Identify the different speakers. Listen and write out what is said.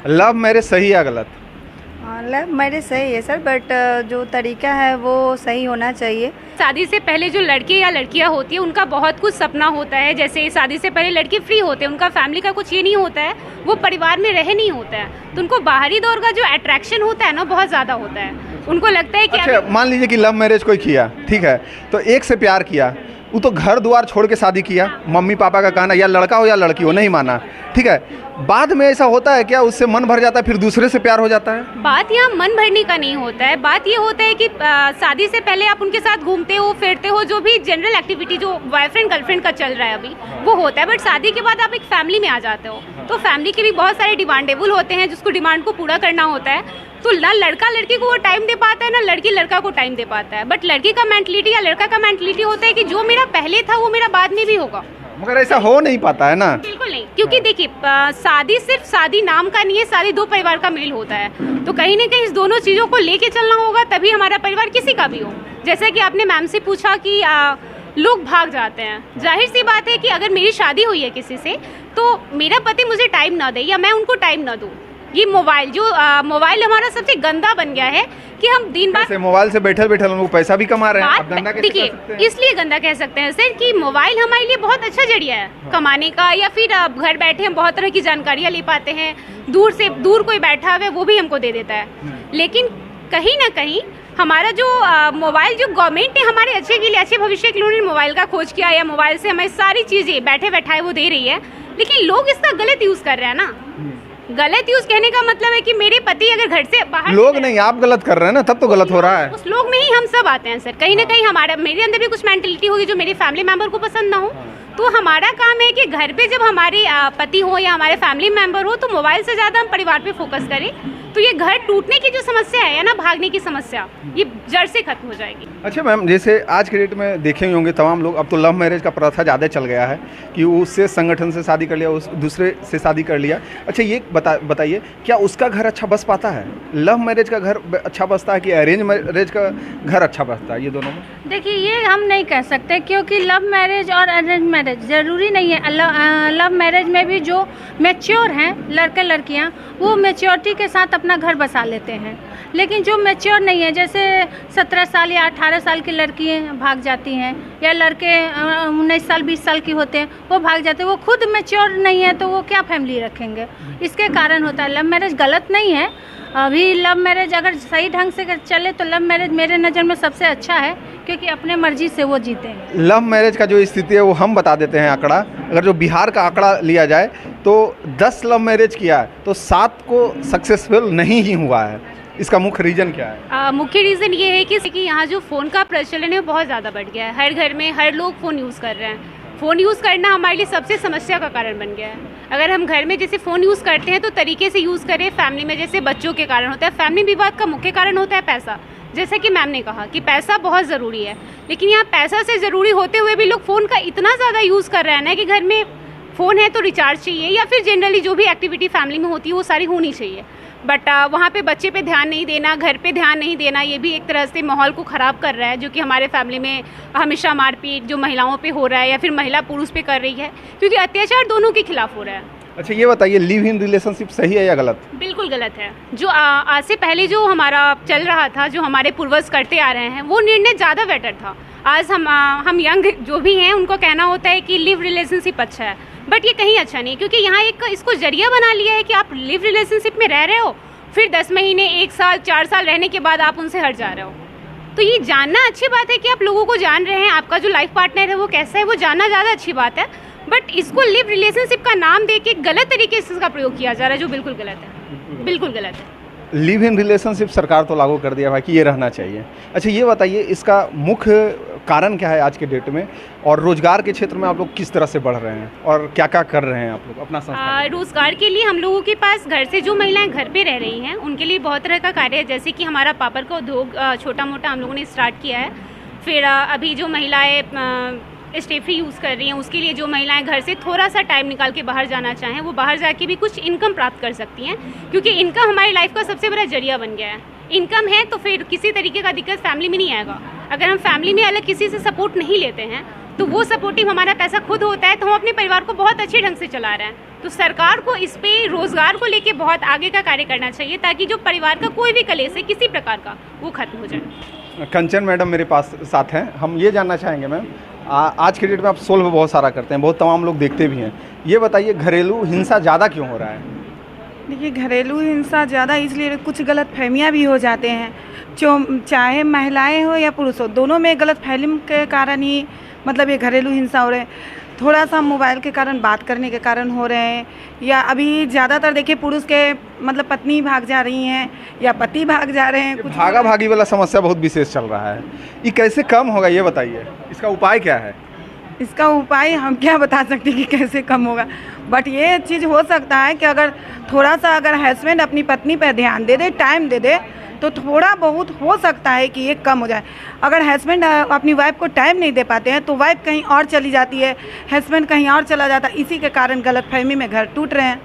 Speaker 1: Love marriage सही या गलत?
Speaker 2: लव मैरिज सही है सर, बट जो तरीका है वो सही होना चाहिए।
Speaker 3: शादी से पहले जो लड़के या लड़कियां होती है उनका बहुत कुछ सपना होता है। जैसे शादी से पहले लड़के फ्री होते हैं, उनका फैमिली का कुछ ये नहीं होता है, वो परिवार में रह नहीं होता है, तो उनको बाहरी दौर का जो अट्रैक्शन होता है ना बहुत ज़्यादा होता है। उनको लगता है कि
Speaker 1: अच्छा, मान लीजिए कि लव मैरिज कोई किया, ठीक है, तो एक से प्यार किया, वो तो घर द्वार छोड़ के शादी किया, मम्मी पापा का कहना, या लड़का हो या लड़की हो, नहीं माना, ठीक है, बाद में ऐसा होता है क्या, उससे मन भर जाता है, फिर दूसरे से प्यार हो जाता है?
Speaker 3: बात यहाँ मन भरने का नहीं होता है, बात ये होता है कि शादी से पहले आप उनके साथ घूमते हो फिरते हो, जो भी जनरल एक्टिविटी जो बॉयफ्रेंड गर्लफ्रेंड का चल रहा है अभी वो होता है। बट शादी के बाद आप एक फैमिली में आ जाते हो, तो फैमिली के भी बहुत सारे डिमांडेबल होते हैं जिसको डिमांड को पूरा करना होता है। तो ना लड़का लड़की को वो टाइम दे पाता है, ना लड़की लड़का को टाइम दे पाता है। बट लड़की का मेंटलिटी या लड़का का मेंटलिटी होता है कि जो मेरा पहले था वो मेरा बाद में भी होगा।
Speaker 1: मगर ऐसा हो नहीं पाता है ना।
Speaker 3: बिल्कुल नहीं, क्योंकि देखिए शादी सिर्फ शादी नाम का नहीं है, शादी दो परिवार का मिल होता है। तो कहीं ना कहीं इस दोनों चीज़ों को लेके चलना होगा, तभी हमारा परिवार किसी का भी हो। जैसा कि आपने मैम से पूछा कि लोग भाग जाते हैं, जाहिर सी बात है कि अगर मेरी शादी हुई है किसी से तो मेरा पति मुझे टाइम ना दे या मैं उनको टाइम ना दूँ। ये मोबाइल हमारा सबसे गंदा बन गया है कि हम दिन भर
Speaker 1: मोबाइल से बैठे बैठे लोग पैसा भी कमा रहे हैं।
Speaker 3: देखिए, इसलिए गंदा कह सकते हैं सर कि मोबाइल हमारे लिए बहुत अच्छा जरिया है कमाने का, या फिर घर बैठे हम बहुत तरह की जानकारियाँ ले पाते हैं। दूर कोई बैठा हुआ है वो भी हमको दे देता है। लेकिन कहीं ना कहीं हमारा जो मोबाइल, जो गवर्नमेंट ने हमारे अच्छे के लिए, अच्छे भविष्य के लिए उन्होंने मोबाइल का खोज किया, या मोबाइल से हमें सारी चीज़ें बैठे बैठाए वो दे रही है, लेकिन लोग इसका गलत यूज़ कर रहे हैं ना। गलत यूज कहने का मतलब है कि मेरे पति अगर घर से बाहर,
Speaker 1: लोग नहीं, आप गलत कर रहे हैं ना, तब तो गलत हो रहा है।
Speaker 3: उस लोग में ही हम सब आते हैं सर। कहीं ना कहीं मेरे अंदर भी कुछ मेंटलिटी होगी जो मेरे फैमिली मेंबर को पसंद ना हो। तो हमारा काम है कि घर पे जब हमारे पति हो या हमारे फैमिली मेंबर हो, तो मोबाइल से ज़्यादा हम परिवार पे फोकस करें, तो ये घर टूटने की जो समस्या है ना, भागने की समस्या, ये जड़ से खत्म हो जाएगी।
Speaker 1: अच्छा मैम, जैसे आज के डेट में देखे होंगे तमाम लोग, अब तो लव मैरिज का प्रथा ज़्यादा चल गया है कि उससे संगठन से शादी कर लिया, उस दूसरे से शादी कर लिया। अच्छा ये बताइए, क्या उसका घर अच्छा बस पाता है? लव मैरिज का घर अच्छा बसता है कि अरेंज मैरिज का घर अच्छा बसता है? ये दोनों में
Speaker 4: देखिए, ये हम नहीं कह सकते, क्योंकि लव मैरिज और अरेंज मैरिज ज़रूरी नहीं है। लव मैरिज में भी जो मैच्योर हैं लड़के लड़कियां, वो मैच्योरिटी के साथ अपना घर बसा लेते हैं। लेकिन जो मैच्योर नहीं है, जैसे 17 साल या 18 साल की लड़कियां भाग जाती हैं, या लड़के 19 साल 20 साल की होते हैं वो भाग जाते हैं, वो खुद मैच्योर नहीं है, तो वो क्या फैमिली रखेंगे? इसके कारण होता है। लव मैरिज गलत नहीं है। अभी लव मैरिज अगर सही ढंग से चले तो लव मैरिज मेरे नज़र में सबसे अच्छा है, क्योंकि अपने मर्जी से वो जीते हैं।
Speaker 1: लव मैरिज का जो स्थिति है वो हम बता देते हैं आंकड़ा। अगर जो बिहार का आंकड़ा लिया जाए तो 10 लव मैरिज किया है तो 7 को सक्सेसफुल नहीं ही हुआ है। इसका मुख्य रीज़न क्या है?
Speaker 3: मुख्य रीज़न ये है कि यहाँ जो फ़ोन का प्रचलन है बहुत ज़्यादा बढ़ गया है। हर घर में हर लोग फ़ोन यूज़ कर रहे हैं। फ़ोन यूज़ करना हमारे लिए सबसे समस्या का कारण बन गया है। अगर हम घर में जैसे फ़ोन यूज़ करते हैं तो तरीके से यूज़ करें। फैमिली में जैसे बच्चों के कारण होता है, फैमिली विवाद का मुख्य कारण होता है पैसा। जैसा कि मैम ने कहा कि पैसा बहुत ज़रूरी है, लेकिन यहाँ पैसा से ज़रूरी होते हुए भी लोग फ़ोन का इतना ज़्यादा यूज़ कर रहे हैं ना कि घर में फ़ोन है तो रिचार्ज चाहिए, या फिर जनरली जो भी एक्टिविटी फैमिली में होती है वो सारी होनी चाहिए। बट वहाँ पे बच्चे पे ध्यान नहीं देना, घर पे ध्यान नहीं देना, ये भी एक तरह से माहौल को ख़राब कर रहा है, जो कि हमारे फैमिली में हमेशा मारपीट जो महिलाओं पे हो रहा है या फिर महिला पुरुष पे कर रही है, क्योंकि अत्याचार दोनों के खिलाफ हो रहा है।
Speaker 1: अच्छा ये बताइए, लिव इन रिलेशनशिप सही है या गलत?
Speaker 3: बिल्कुल गलत है। जो आज से पहले जो हमारा चल रहा था, जो हमारे पूर्वज करते आ रहे हैं, वो निर्णय ज़्यादा बेटर था। आज हम यंग जो भी हैं उनको कहना होता है कि लिव रिलेशनशिप अच्छा है, बट ये कहीं अच्छा नहीं, क्योंकि यहाँ एक इसको जरिया बना लिया है कि आप लिव रिलेशनशिप में रह रहे हो, फिर 10 महीने 1 साल 4 साल रहने के बाद आप उनसे हट जा रहे हो। तो ये जानना अच्छी बात है कि आप लोगों को जान रहे हैं, आपका जो लाइफ पार्टनर है वो कैसा है, वो जानना ज़्यादा अच्छी बात है। बट इसको लिव रिलेशनशिप का नाम दे के गलत तरीके से इसका प्रयोग किया जा रहा है, जो बिल्कुल गलत है, बिल्कुल गलत है।
Speaker 1: लिव इन रिलेशनशिप सरकार तो लागू कर दिया भाई कि ये रहना चाहिए। अच्छा ये बताइए, इसका मुख्य कारण क्या है आज के डेट में, और रोजगार के क्षेत्र में आप लोग किस तरह से बढ़ रहे हैं और क्या क्या कर रहे हैं आप लोग अपना संस्था?
Speaker 3: रोजगार के लिए हम लोगों के पास घर से जो महिलाएं घर पे रह रही हैं उनके लिए बहुत तरह का कार्य है। जैसे कि हमारा पापड़ का उद्योग छोटा मोटा हम लोगों ने स्टार्ट किया है। फिर अभी जो महिलाएं स्टेफ्री यूज़ कर रही हैं, उसके लिए जो महिलाएं घर से थोड़ा सा टाइम निकाल के बाहर जाना चाहें, वो बाहर जाके भी कुछ इनकम प्राप्त कर सकती हैं, क्योंकि इनकम हमारी लाइफ का सबसे बड़ा जरिया बन गया है। इनकम है तो फिर किसी तरीके का दिक्कत फैमिली में नहीं आएगा। अगर हम फैमिली में अलग किसी से सपोर्ट नहीं लेते हैं तो वो सपोर्टिव हमारा पैसा खुद होता है, तो हम अपने परिवार को बहुत अच्छे ढंग से चला रहे हैं। तो सरकार को इस पे रोजगार को लेके बहुत आगे का कार्य करना चाहिए, ताकि जो परिवार का कोई भी कलेश है किसी प्रकार का, वो खत्म हो जाए।
Speaker 1: कंचन मैडम मेरे पास साथ हैं, हम ये जानना चाहेंगे मैम, आज के डेट में आप सोल्व बहुत सारा करते हैं, बहुत तमाम लोग देखते भी हैं, ये बताइए घरेलू हिंसा ज़्यादा क्यों हो रहा है?
Speaker 5: देखिए, घरेलू हिंसा ज़्यादा इसलिए कुछ गलत फहमियाँ भी हो जाते हैं, जो चाहे महिलाएं हो या पुरुष हो, दोनों में गलत फहमी के कारण ही मतलब ये घरेलू हिंसा हो रहे हैं। थोड़ा सा मोबाइल के कारण, बात करने के कारण हो रहे हैं, या अभी ज़्यादातर देखिए पुरुष के मतलब पत्नी भाग जा रही हैं या पति भाग जा रहे हैं। कुछ
Speaker 1: भागा भागी वाला समस्या बहुत विशेष चल रहा है, ये कैसे कम होगा ये बताइए, इसका उपाय क्या है?
Speaker 5: इसका उपाय हम क्या बता सकते हैं कि कैसे कम होगा, बट ये चीज़ हो सकता है कि अगर थोड़ा सा अगर हस्बैंड अपनी पत्नी पर ध्यान दे दे, टाइम दे दे, तो थोड़ा बहुत हो सकता है कि ये कम हो जाए। अगर हस्बैंड अपनी वाइफ को टाइम नहीं दे पाते हैं तो वाइफ कहीं और चली जाती है, हस्बैंड कहीं और चला जाता है, इसी के कारण गलतफहमी में घर टूट रहे हैं।